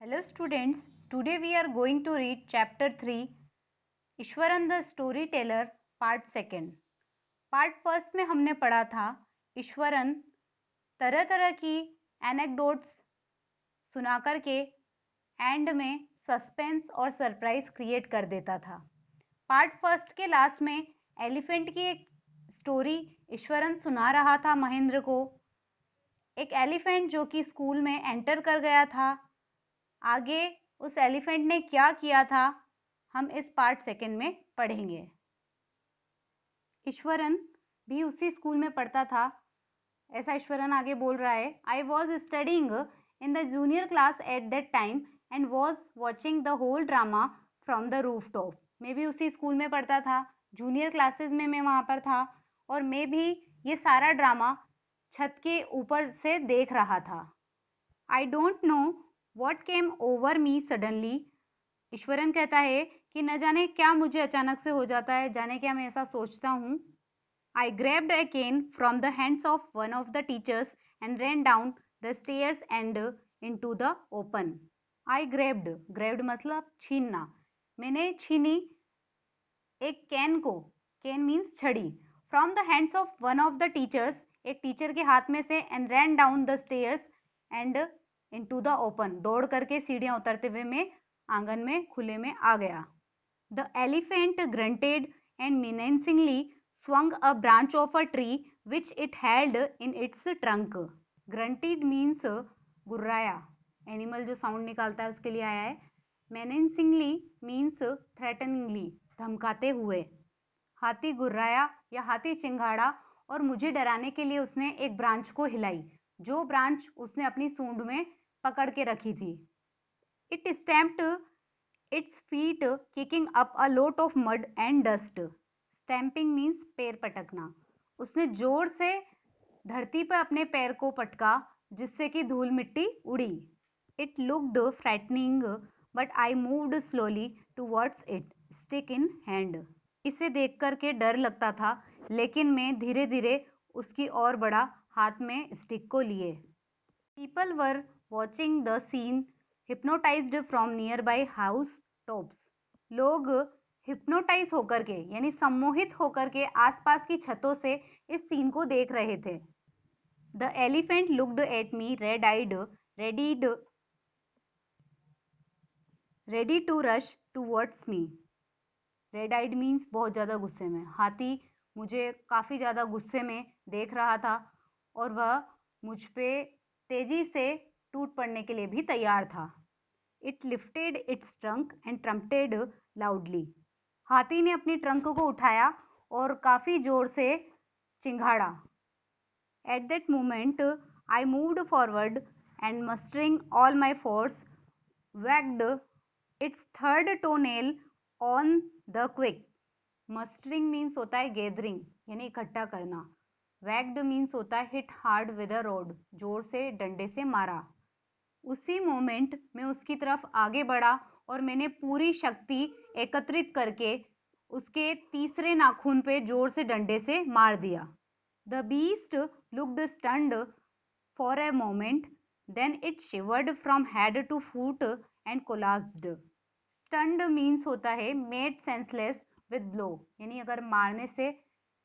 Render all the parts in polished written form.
Hello students, today we are going to read chapter 3 Eswaran the story teller part second. Part first में हमने पढ़ा था ईश्वरन तरह तरह की एनेक्डोट्स सुना करके एंड में सस्पेंस और सरप्राइज क्रिएट कर देता था। पार्ट फर्स्ट के लास्ट में एलिफेंट की एक स्टोरी ईश्वरन सुना रहा था महेंद्र को। एक एलिफेंट जो कि स्कूल में एंटर कर गया था। आगे उस एलिफेंट ने क्या किया था हम इस पार्ट सेकेंड में पढ़ेंगे। ईश्वरन भी उसी स्कूल में पढ़ता था। ऐसा ईश्वरन आगे बोल रहा है, I was studying in the junior class at that time and was watching the whole drama from the rooftop. मैं भी उसी स्कूल में पढ़ता था, जूनियर क्लासेस में मैं वहां पर था और मैं भी ये सारा ड्रामा छत के ऊपर से देख रहा था। I don't know what came over me suddenly. Eswaran कहता है कि न जाने क्या मुझे अचानक से हो जाता है, जाने क्या मैं ऐसा सोचता हूँ। I grabbed a cane from the hands of one of the teachers and ran down the stairs and into the open. I grabbed मतलब छीनना। मैंने छीनी एक कैन को, कैन मीन्स छड़ी, from the hands of one of the teachers, एक teacher के हाथ में से, and ran down the stairs and into the open, दौड़ करके सीढ़ियां उतरते हुए मैं आंगन में खुले में आ गया। The elephant granted and menacingly swung a branch of a tree which it held in its trunk. Grunted means गुर्राया, एनिमल जो साउंड निकालता है उसके लिए आया है। menacingly means threateningly, धमकाते हुए। हाथी गुर्राया या हाथी चिंगाड़ा और मुझे डराने के लिए उसने एक ब्रांच को हिलाई, जो ब्रांच उसने अपनी सूंड में पकड़ के रखी थी। It stamped its feet, kicking up a lot of mud and dust. Stamping means पैर पटकना। उसने जोर से धरती पर अपने पैर को पटका जिससे कि धूल मिट्टी उड़ी। It looked frightening, but I moved slowly towards it, stick in hand. इसे देख करके डर लगता था, लेकिन मैं धीरे धीरे उसकी ओर बढ़ा, हाथ में स्टिक को लिए। People were watching the scene, hypnotized from nearby house tops. लोग हिप्नोटाइज होकर के यानी सम्मोहित होकर के आसपास की छतों से इस सीन को देख रहे थे। The elephant looked at me red-eyed, ready to rush towards me. Red-eyed means बहुत ज्यादा गुस्से में। हाथी मुझे काफी ज्यादा गुस्से में देख रहा था और वह मुझ पे तेजी से टूट पड़ने के लिए भी तैयार था। It lifted its trunk and trumpeted loudly. हाथी ने अपनी ट्रंक को उठाया और काफी जोर से चिंघाड़ा। At that moment, I moved forward and mustering all my force, wagged its third toenail on the quick. Mustering means होता है गैदरिंग यानी इकट्ठा करना। Wagged means होता है hit hard with a rod, जोर से डंडे से मारा। उसी मोमेंट में उसकी तरफ आगे बढ़ा और मैंने पूरी शक्ति एकत्रित करके उसके तीसरे नाखून पे जोर से डंडे से मार दिया। The beast looked stunned for a moment, then it shivered from head to foot and collapsed. Stunned means होता है मेड सेंसलेस विद ब्लो, यानी अगर मारने से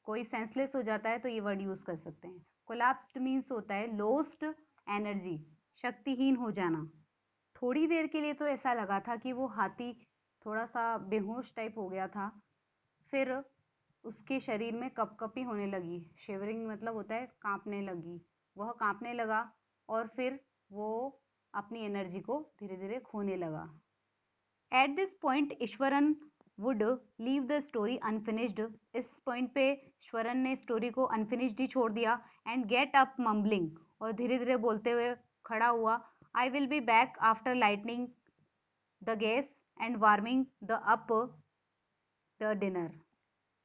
कोई सेंसलेस हो जाता है तो ये वर्ड यूज कर सकते हैं। कोलैप्स्ड मीन्स होता है लॉस्ट एनर्जी, शक्तिहीन हो जाना। थोड़ी देर के लिए तो ऐसा लगा था कि वो हाथी थोड़ा सा बेहोश टाइप हो गया था। फिर उसके शरीर में कपकपी होने लगी, शिवरिंग मतलब होता है कांपने लगी। वह कांपने लगा और फिर वो अपनी एनर्जी को धीरे धीरे खोने लगा। At this point Eswaran would leave the story unfinished. इस पॉइंट पे ईश्वरन ने स्टोरी को अनफिनिश्ड ही छोड़ दिया एंड गेट अप मम्बलिंग, और धीरे धीरे बोलते हुए खड़ा हुआ। I will be back after lightning the gas and warming the up the dinner.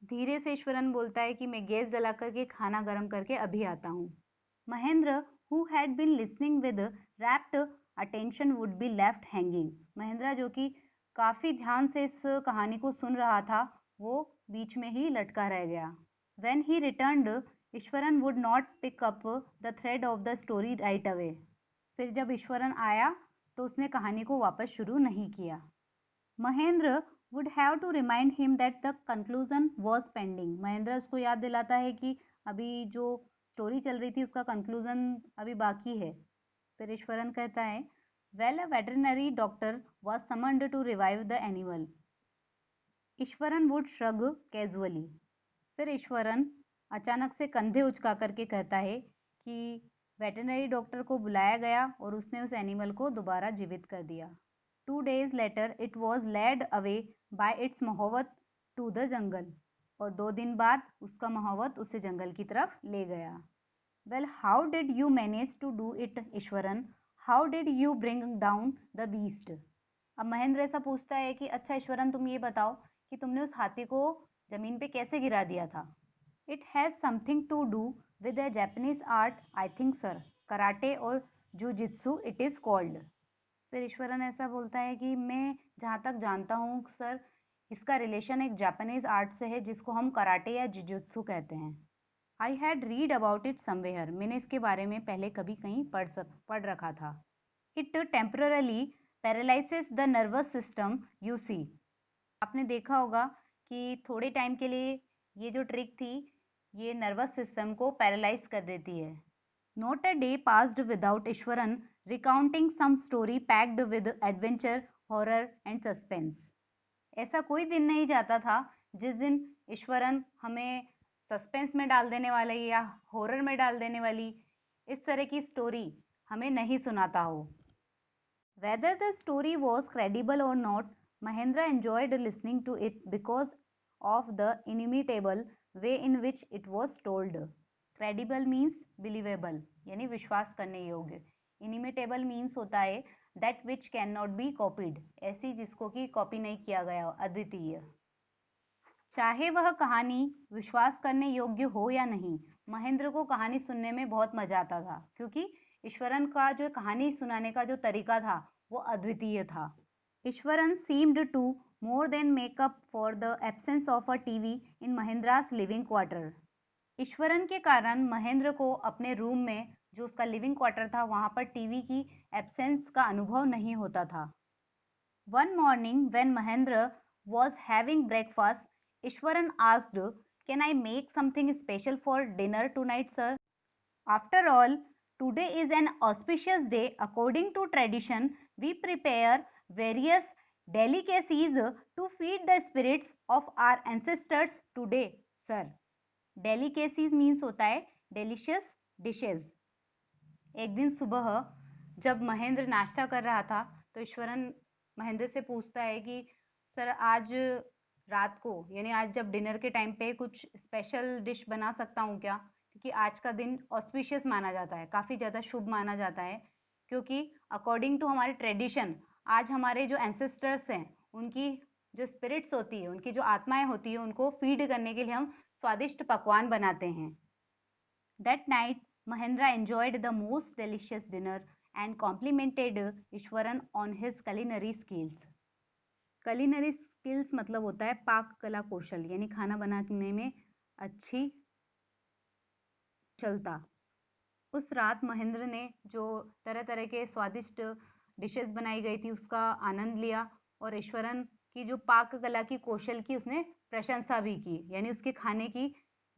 धीरे से ईश्वरन बोलता है कि मैं गैस जला करके खाना गर्म करके अभी आता हूँ। Mahendra who had been listening with rapt attention would be left hanging. Mahendra जो कि काफी ध्यान से इस कहानी को सुन रहा था, वो बीच में ही लटका रह गया। When he returned, Eswaran would not pick up the thread of the story right away. फिर जब ईश्वरन आया तो उसने कहानी को वापस शुरू नहीं किया। Mahendra would have to remind him that the conclusion was pending. Mahendra उसको याद दिलाता है कि अभी जो स्टोरी चल रही थी उसका कंक्लूजन अभी बाकी है। फिर ईश्वरन कहता है well a veterinary doctor was summoned to revive the animal. Eswaran would shrug casually. फिर ईश्वरन अचानक से कंधे उचका करके कहता है कि वेटरनरी डॉक्टर को बुलाया गया और उसने उस एनिमल को दोबारा जीवित कर दिया। 2 days later it was led away by its मोहब्बत to the jungle. और 2 दिन बाद उसका मोहब्बत उसे जंगल की तरफ ले गया। Well, how did you manage to do it, Eswaran? How did you bring down the beast? अब महेंद्र ऐसा पूछता है कि अच्छा ईश्वरन तुम ये बताओ कि तुमने उस हाथी को जमीन पे कैसे गिरा दिया था। It has something to do with a Japanese art, I think sir. Karate और जुजित्सु it is called. फिर ईश्वरन ऐसा बोलता है कि मैं जहाँ तक जानता हूँ सर, इसका रिलेशन एक जापानीज आर्ट से है जिसको हम कराटे या जुजुत्सु कहते हैं। I had read about it somewhere, मैंने इसके बारे में पहले कभी कहीं पढ़ रखा था। It temporarily paralyses the nervous system you see. आपने देखा होगा कि थोड़े टाइम के लिए ये जो ट्रिक थी ये नर्वस सिस्टम को पैरालाइज कर देती है। Not a day passed without Iswaran recounting some story packed with adventure, horror and suspense. ऐसा कोई दिन नहीं जाता था जिस दिन ईश्वरन हमें सस्पेंस में डाल देने वाली या हॉरर में डाल देने वाली इस तरह की स्टोरी हमें नहीं सुनाता हो। Whether the story was credible or not, Mahendra enjoyed listening to it because of the inimitable way in which it was told. Credible means believable, यानी विश्वास करने योग्य। Inimitable means होता है that which cannot be copied, ऐसी जिसको कि copy नहीं किया गया हो, अद्वितीय। चाहे वह कहानी विश्वास करने योग्य हो या नहीं, महेंद्र को कहानी सुनने में बहुत मजा आता था क्योंकि ईश्वरन का जो कहानी सुनाने का जो तरीका था वो अद्वितीय था। Eswaran seemed to more than make up for the absence of a TV in Mahendra's living quarter. Eswaran के कारण महेंद्र को अपने रूम में जो उसका लिविंग क्वार्टर था वहां पर टीवी की एब्सेंस का अनुभव नहीं होता था। One morning when Mahendra was having breakfast, Ishwaran asked, "Can I make something special for dinner tonight, sir?" After all, today is an auspicious day. According to tradition, we prepare various delicacies to feed the spirits of our ancestors today, sir. Delicacies means होता है delicious dishes. एक दिन सुबह जब महेंद्र नाश्ता कर रहा था तो ईश्वरन महेंद्र से पूछता है कि सर आज रात को यानी आज जब डिनर के टाइम पे कुछ स्पेशल डिश बना सकता हूँ क्या, क्योंकि आज का दिन ऑस्पिशियस माना जाता है, काफ़ी ज़्यादा शुभ माना जाता है क्योंकि अकॉर्डिंग टू हमारी ट्रेडिशन आज हमारे जो एंसेस्टर्स हैं उनकी जो स्पिरिट्स होती है, उनकी जो आत्माएं होती है, उनको फीड करने के लिए हम स्वादिष्ट पकवान बनाते हैं। That night Mahendra enjoyed the most delicious dinner and complimented Ishwaran on his culinary skills. Culinary skills मतलब होता है पाक कला कौशल, यानी खाना बनाने में अच्छी कुशलता। उस रात महेंद्र ने जो तरह तरह के स्वादिष्ट डिशेस बनाई गई थी उसका आनंद लिया और ईश्वरन की जो पाक कला की कौशल की उसने प्रशंसा भी की, यानी उसके खाने की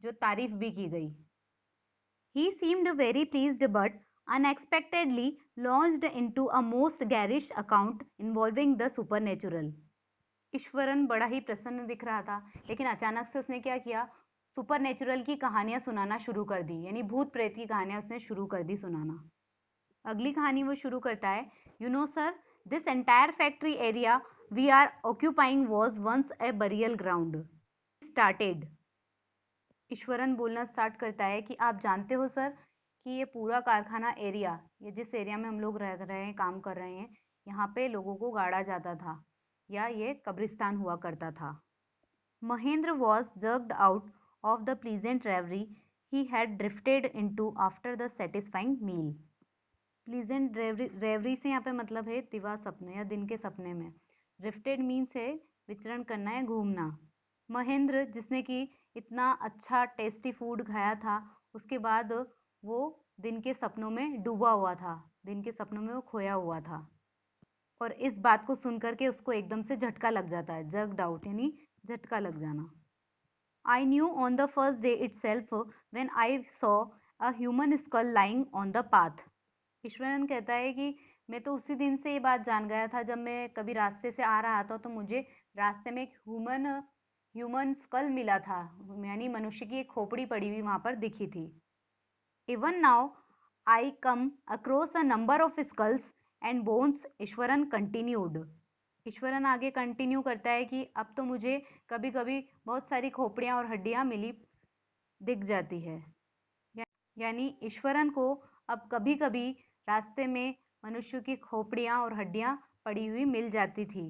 जो तारीफ भी की गई। He seemed very pleased but unexpectedly launched into a most garish account involving the supernatural. Eswaran बड़ा ही प्रसन्न दिख रहा था लेकिन अचानक से उसने क्या किया, सुपरनेचुरल की कहानियां सुनाना शुरू कर दी, यानी भूत प्रेत की कहानियां उसने शुरू कर दी सुनाना। अगली कहानी वो शुरू करता है, you know sir, this entire factory area we are occupying was once a burial ground. Started Iswaran बोलना स्टार्ट करता है कि आप जानते हो सर कि ये पूरा कारखाना एरिया, ये जिस एरिया में हम लोग रह रहे हैं, काम कर रहे हैं, यहाँ पे लोगों को गाड़ा जाता था या ये कब्रिस्तान हुआ करता था। Mahendra was jerked out of the pleasant reverie he had drifted into after the satisfying meal. Pleasant reverie से यहाँ पे मतलब है दिवा सपने या दिन के सपने में। ड्रिफ्टेड मीन्स है विचरण करना है, घूमना। महेंद्र जिसने कि इतना अच्छा टेस्टी फूड खाया था उसके बाद वो दिन के सपनों में डूबा हुआ था, दिन के सपनों में वो खोया हुआ था। और इस बात को सुन करके उसको एकदम से झटका लग जाता है, जर्क्ड आउट यानी झटका लग जाना। I knew on the first day itself when I saw a human school lying on the path. Eswaran कहता है कि मैं तो उसी दिन से ये बात जान गया था, जब मैं कभी रास्ते से आ रहा था तो मुझे रास्ते में एक ह्यूमन स्कल मिला था, यानी मनुष्य की एक खोपड़ी पड़ी हुई वहां पर दिखी थी। Even now I come across a number of skulls and bones, Iswaran continued. Iswaran आगे कंटिन्यू करता है कि अब तो मुझे कभी कभी बहुत सारी खोपड़ियां और हड्डियां मिली दिख जाती है। यानी ईश्वरन को अब कभी कभी रास्ते में मनुष्य की खोपड़ियां और हड्डियां पड़ी हुई मिल जाती थी।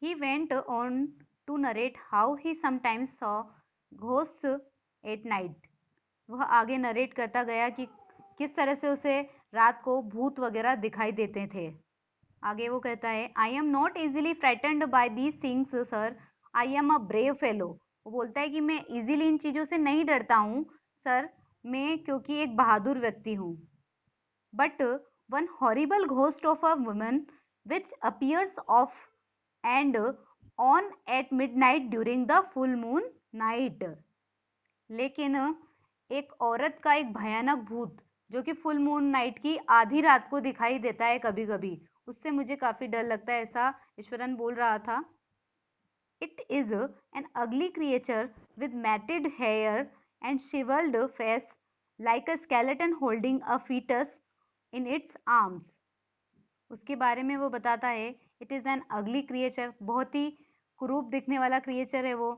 He went on to narrate how he sometimes saw ghosts at night. वह आगे नरेट करता गया कि किस तरह से उसे रात को भूत वगैरह दिखाई देते थे। आगे वो कहता है, I am not easily frightened by these things sir, I am a brave fellow. वो बोलता है कि मैं इजीली इन चीजों से नहीं डरता हूँ सर, मैं क्योंकि एक बहादुर व्यक्ति हूँ। But one horrible ghost of a woman which appears off and on at midnight during the full moon night. लेकिन एक औरत का एक भयानक भूत जो कि फुल मून नाइट की आधी रात को दिखाई देता है कभी कभी, उससे मुझे काफी डर लगता है, ऐसा ईश्वरन बोल रहा था। It is an ugly creature with matted hair and shrivelled face like a skeleton holding a foetus in its arms. उसके बारे में वो बताता है, it is an ugly creature, बहुत ही कुरूप दिखने वाला क्रिएचर है वो।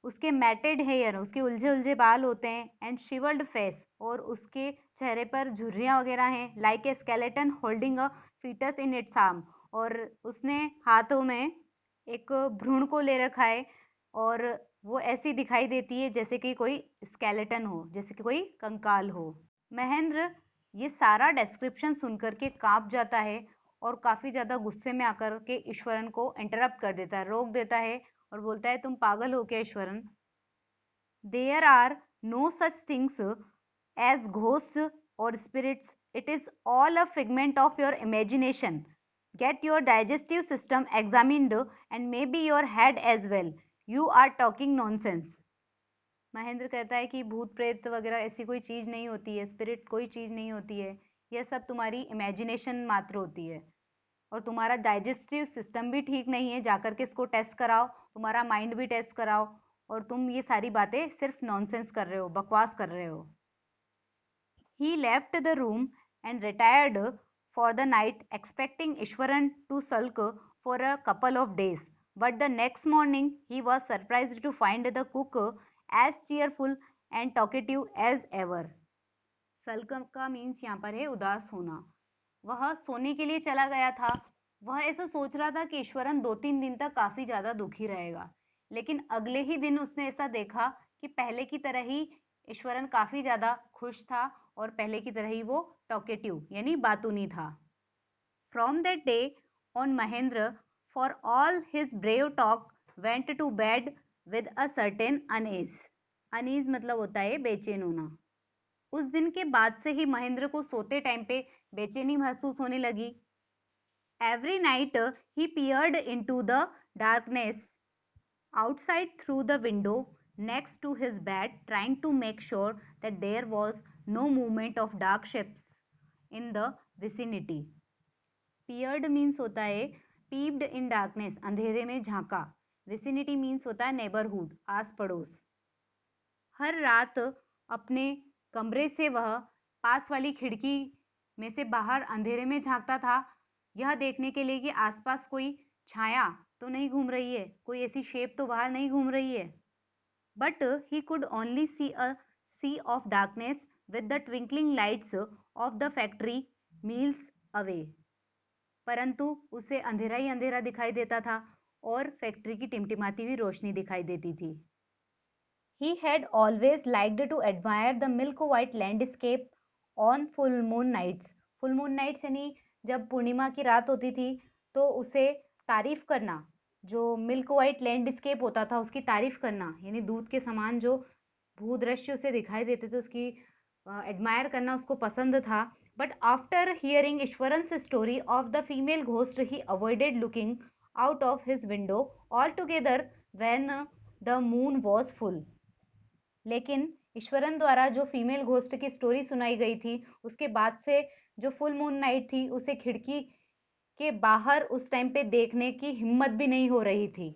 उसके मैटेड हेयर, उसके उलझे उलझे बाल होते हैं, एंड शिवर्ड फेस, और उसके चेहरे पर झुर्रियां वगैरह हैं, like a skeleton holding a foetus in its arm, और उसने हाथों में एक भ्रूण को ले रखा है, और वो ऐसी दिखाई देती है जैसे कि कोई स्केलेटन हो, जैसे कि कोई कंकाल हो। महेंद्र ये सारा डिस्क्रिप्शन सुनकर के कांप जाता है और काफी ज्यादा गुस्से में आकर के ईश्वरन को इंटरप्ट कर देता है, रोक देता है और बोलता है, तुम पागल हो क्या Iswaran? There are no such things as ghost और spirits, it is all a figment of your imagination. Get your digestive system examined and may be your head as well, you are talking nonsense. Mahendra कहता है कि भूत प्रेत वगैरह ऐसी कोई चीज नहीं होती है, स्पिरिट कोई चीज नहीं होती है, यह सब तुम्हारी इमेजिनेशन मात्र होती है, और तुम्हारा डाइजेस्टिव सिस्टम भी ठीक नहीं है, जाकर के इसको टेस्ट कराओ, तुम्हारा माइंड भी टेस्ट कराओ, और तुम ये सारी बातें सिर्फ नॉनसेंस कर रहे हो, बकवास कर रहे हो। He left the room and retired for the night, expecting Ishwaran to sulk for a couple of days. But the next morning, he was surprised to find the cook as cheerful and talkative as ever. सल्क का means यहाँ पर है उदास होना। वह सोने के लिए चला गया था। वह ऐसा सोच रहा था कि ईश्वरन 2-3 दिन तक काफी ज्यादा दुखी रहेगा, लेकिन अगले ही दिन उसने ऐसा देखा कि पहले की तरह ही ईश्वरन काफी ज्यादा खुश था, और पहले की तरह ही वो टॉकेटिव यानी बातूनी था। From that day on, Mahendra for all his brave talk went to bed with a certain unease. Unease मतलब होता है बेचैन होना। उस दिन के बाद से ही महेंद्र को सोते टाइम पे बेचैनी महसूस होने लगी। Every night he peered into the darkness outside through the window next to his bed, trying to make sure that there was no movement of dark shapes in the vicinity. Peered means होता है peeped in darkness, अंधेरे में झांका। vicinity means होता है neighborhood, आस पड़ोस। हर रात अपने कमरे से वह पास वाली खिड़की में से बाहर अंधेरे में झांकता था, यह देखने के लिए कि आसपास कोई छाया तो नहीं घूम रही है, कोई ऐसी शेप तो बाहर नहीं घूम रही है। But he could only see a sea of darkness with the twinkling lights of the factory miles away. परंतु उसे अंधेरा ही अंधेरा दिखाई देता था और फैक्ट्री की टिमटिमाती हुई रोशनी दिखाई देती थी। He had always liked to admire the milk white landscape on full moon nights. Full moon nights यानी जब पूर्णिमा की रात होती थी तो उसे तारीफ करना, जो मिल्क वाइट लैंडस्केप होता था उसकी तारीफ करना, यानी दूध के समान जो भूदृश्य उसे दिखाई देते थे उसकी एडमायर करना उसको पसंद था। But after hearing Ishwaran's story of the female ghost, he avoided looking out of his window altogether when the moon was full. लेकिन ईश्वरन द्वारा जो फीमेल घोस्ट की स्टोरी सुनाई गई थी, उसके बाद से जो फुल मून नाइट थी, उसे खिड़की के बाहर उस टाइम पे देखने की हिम्मत भी नहीं हो रही थी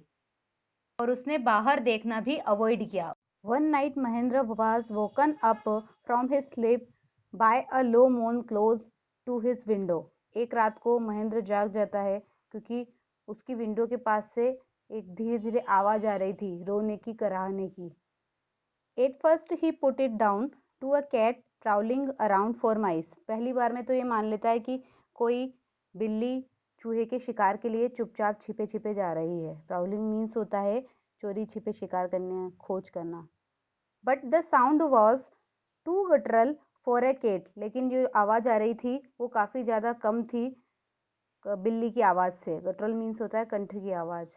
और उसने बाहर देखना भी अवॉइड किया. One night Mahendra was woken up from his sleep by a low moan close to his window. एक रात को महेंद्र जाग जाता है क्योंकि उसकी विंडो के पास से एक धीरे धीरे आवाज आ रही थी, रोने की, कराहने की. At first he put it down to a cat prowling around for mice. पहली बार में तो ये मान लेता है कि कोई बिल्ली चूहे के शिकार के लिए चुपचाप छिपे छिपे जा रही है. प्राउलिंग मीन्स होता है चोरी छिपे शिकार करने, खोज करना. But the sound was too guttural for a cat. लेकिन जो आवाज आ रही थी वो काफी ज्यादा कम थी बिल्ली की आवाज से. गटरल मीन्स होता है कंठ की आवाज.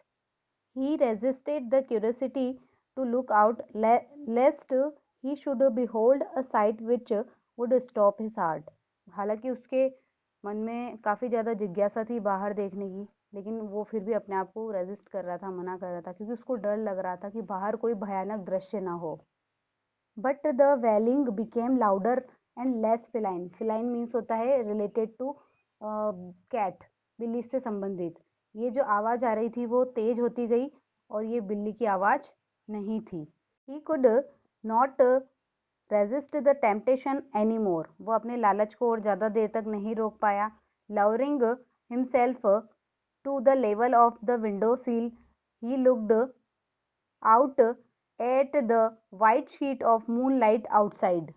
He resisted the curiosity to look out lest he should behold a sight which would stop his heart. हालांकि उसके मन में काफी ज्यादा जिज्ञासा थी बाहर देखने की, लेकिन वो फिर भी अपने आप को रेजिस्ट कर रहा था, मना कर रहा था, क्योंकि उसको डर लग रहा था कि बाहर कोई भयानक दृश्य ना हो. But the wailing became louder and less feline. Feline means होता है रिलेटेड टू कैट, बिल्ली से संबंधित. ये जो आवाज आ रही थी वो तेज होती गई और ये बिल्ली की आवाज नहीं थी. He could not resist the temptation any more. वो अपने लालच को और ज्यादा देर तक नहीं रोक पाया. Lowering himself to the level of the window sill he looked out at the white sheet of moonlight outside.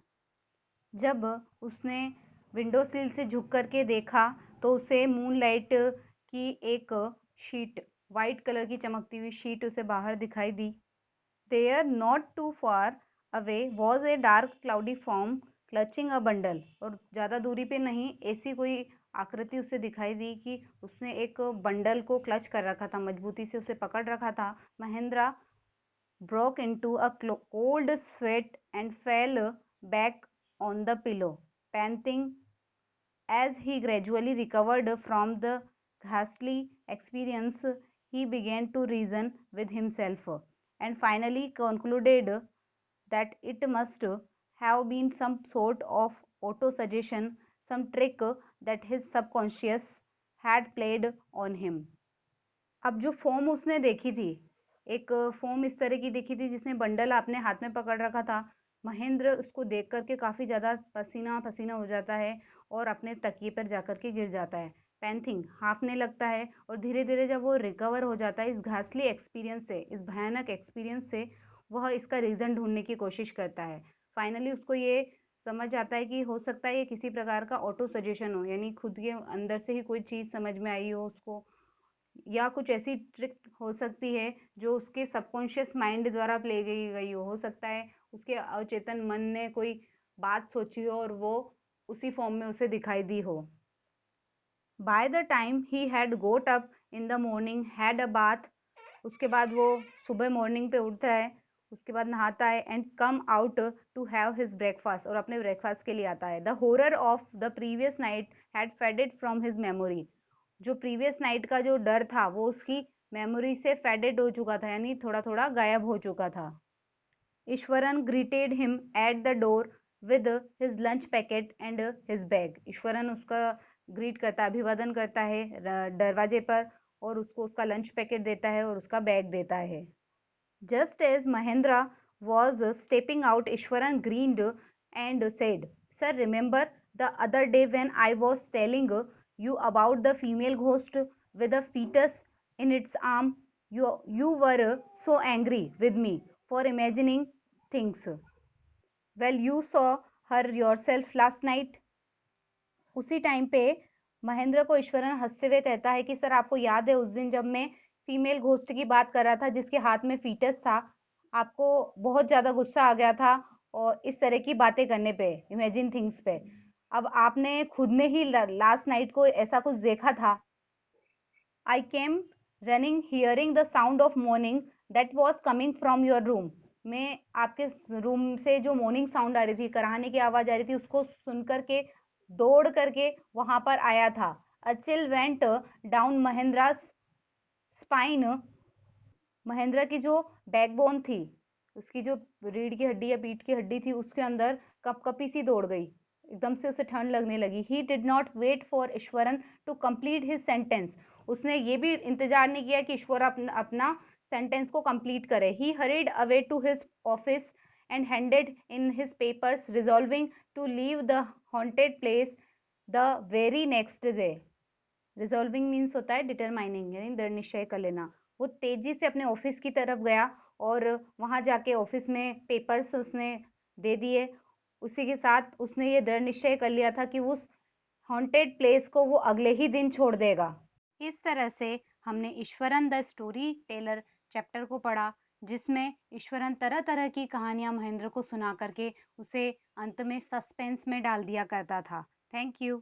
जब उसने विंडो सील से झुक करके देखा तो उसे मूनलाइट की एक शीट, वाइट कलर की चमकती हुई शीट उसे बाहर दिखाई दी. There not too far away was a dark cloudy form clutching a bundle. और ज़्यादा दूरी पे नहीं, ऐसी कोई आकृति उसे दिखाई दी कि उसने एक बंडल को क्लच कर रखा था, मजबूती से उसे पकड़ रखा था. Mahindra broke into a cold sweat and fell back on the pillow, panting. As he gradually recovered from the ghastly experience, he began to reason with himself and finally concluded that it must have been some sort of auto-suggestion, some trick that his subconscious had played on him. अब जो form उसने देखी थी, एक form इस तरह की दिखी थी जिसने बंडल अपने हाथ में पकड़ रखा था. महेंद्र उसको देख करके काफी ज्यादा पसीना पसीना हो जाता है और अपने तकिए पर जाकर के गिर जाता है. पैंथिंग, हांफने लगता है और धीरे धीरे जब वो रिकवर हो जाता है इस घासली एक्सपीरियंस से, इस भयानक एक्सपीरियंस से, वह इसका रीजन ढूंढने की कोशिश करता है. फाइनली उसको ये समझ आता है कि हो सकता है ये किसी प्रकार का ऑटो सजेशन हो, यानी खुद के अंदर से ही कोई चीज समझ में आई हो उसको, या कुछ ऐसी ट्रिक हो सकती है जो उसके सबकॉन्शियस माइंड द्वारा प्ले गई गई हो सकता है उसके अवचेतन मन ने कोई बात सोची हो और वो उसी फॉर्म में उसे दिखाई दी हो. By the time he had goat up in the morning, had a bath. उसके बाद वो सुबह मॉर्निंग पे उठता है, उसके बाद नहाता है and come out to have his breakfast, और अपने ब्रेकफास्ट के लिए आता है. The horror of the previous night had faded from his memory. जो प्रीवियस नाइट का जो डर था वो उसकी मेमोरी से फेडेड हो चुका था, यानी थोड़ा थोड़ा गायब हो चुका था. Eswaran greeted him at the door with his lunch packet and his bag. Eswaran उसका ग्रीट करता, अभिवादन करता है दरवाजे पर और उसको उसका लंच पैकेट देता है और उसका बैग देता है. Just as Mahendra was stepping out, Iswaran grinned and said, sir remember the other day when I was telling you about the female ghost with a fetus in its arm. You were so angry with me for imagining things. Well, you saw her yourself last night. उसी time पे महेंद्र को ईश्वरन हंसते हुए कहता है कि sir आपको याद है उस दिन जब मैं फीमेल घोस्ट की बात कर रहा था जिसके हाथ में फीटस था, आपको बहुत ज्यादा गुस्सा आ गया था और इस तरह की बातें करने पे, इमेजिन थिंग्स पे. अब आपने खुद ने ही लास्ट नाइट को ऐसा कुछ देखा था. I came running hearing the sound of moaning that was coming from your room. मैं आपके रूम से जो मॉर्निंग साउंड आ रही थी, कराहने की आवाज आ रही थी, उसको सुनकर के दौड़ करके वहां पर आया था। A chill went down Mahindra spine. Mahendra की जो बैकबोन थी, उसकी जो रीढ़ की हड्डी या पीठ की हड्डी थी, उसके अंदर कपकपी सी दौड़ गई। एकदम से उसे ठंड लगने लगी। He did not wait for Iswaran to complete his sentence. उसने ये भी इंतजार नहीं किया कि ईश्वर अपना सेंटेंस को कंप्लीट करे। He hurried away to his office and handed in his papers resolving to leave the haunted place the very next day. Resolving means होता है डिटरमाइनिंग, यानी दृढ़ निश्चय कर लेना। वो तेजी से अपने ऑफिस की तरफ गया और वहां जाके ऑफिस में पेपर्स उसने दे दिए। उसी के साथ उसने ये दृढ़ निश्चय कर लिया था कि उस हॉन्टेड प्लेस को वो अगले ही दिन छोड़ देगा। इस तरह से हमने Eswaran the story teller chapter को पढ़ा, जिसमें ईश्वरन तरह तरह की कहानियां महेंद्र को सुना करके उसे अंत में सस्पेंस में डाल दिया करता था। Thank you.